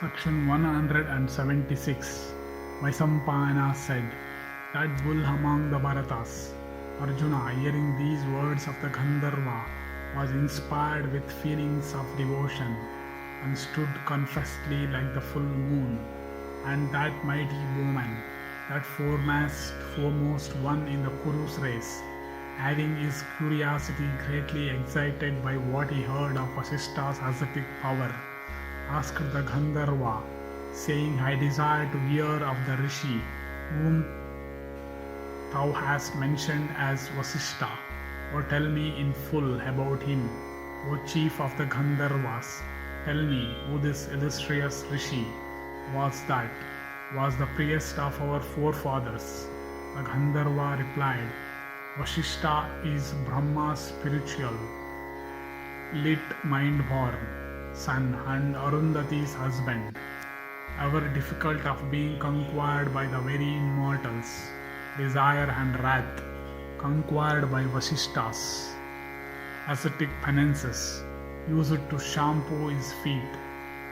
Section 176. Vaisampayana said, that bull among the Bharatas. Arjuna, hearing these words of the Gandharva, was inspired with feelings of devotion and stood confestly like the full moon. And that mighty bowman, that foremost one in the Kuru's race, having his curiosity greatly excited by what he heard of Vasistha's ascetic power, asked the Gandharva, saying, I desire to hear of the Rishi, whom thou hast mentioned as Vasistha. Or tell me in full about him, O chief of the Gandharvas. Tell me who this illustrious Rishi was that was the priest of our forefathers. The Gandharva replied, Vasistha is Brahma's spiritual, lit mind-born son and Arundhati's husband, ever difficult of being conquered by the very immortals, desire and wrath, conquered by Vasistha's ascetic penances, used to shampoo his feet,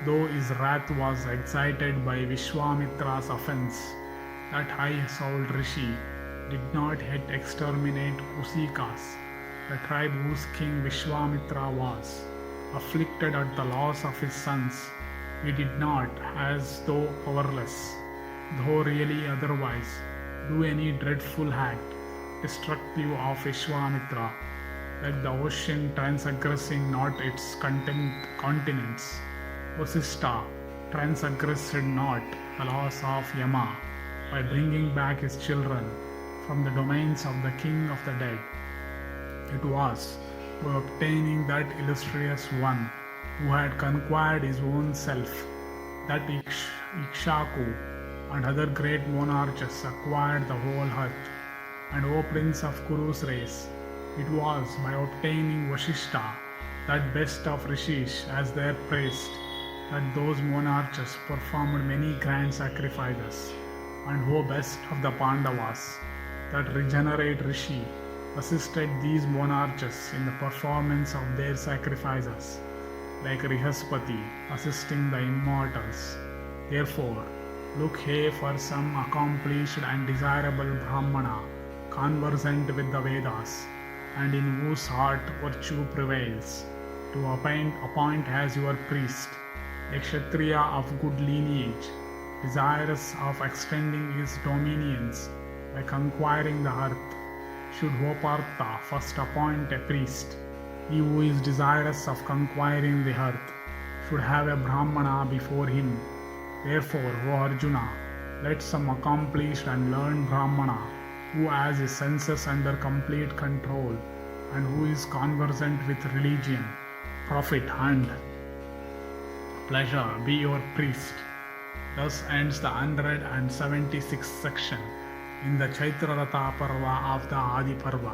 though his wrath was excited by Vishwamitra's offense. That high-souled Rishi did not yet exterminate Kusikas, the tribe whose king Vishwamitra was. Afflicted at the loss of his sons, he did not, as though powerless, though really otherwise, do any dreadful act destructive of Vishwamitra, like the ocean transgressing not its continents. Vasistha transgressed not the laws of Yama by bringing back his children from the domains of the king of the dead. It was by obtaining that illustrious one who had conquered his own self that Ikshaku and other great monarchs acquired the whole earth. And O prince of Kuru's race, it was by obtaining Vasistha, that best of rishis, as their priest, that those monarchs performed many grand sacrifices. And O best of the Pandavas, that regenerate Rishi assisted these monarchs in the performance of their sacrifices, like Rihaspati assisting the immortals. Therefore, look here for some accomplished and desirable Brahmana, conversant with the Vedas, and in whose heart virtue prevails, to appoint as your priest, a Kshatriya of good lineage, desirous of extending his dominions by conquering the earth. Should Hopartha first appoint a priest, he who is desirous of conquering the earth should have a Brahmana before him. Therefore, O Arjuna, let some accomplished and learned Brahmana, who has his senses under complete control and who is conversant with religion, profit and pleasure, be your priest. Thus ends the 176th section in the Chaitra-ratha Parva of the Adi Parva.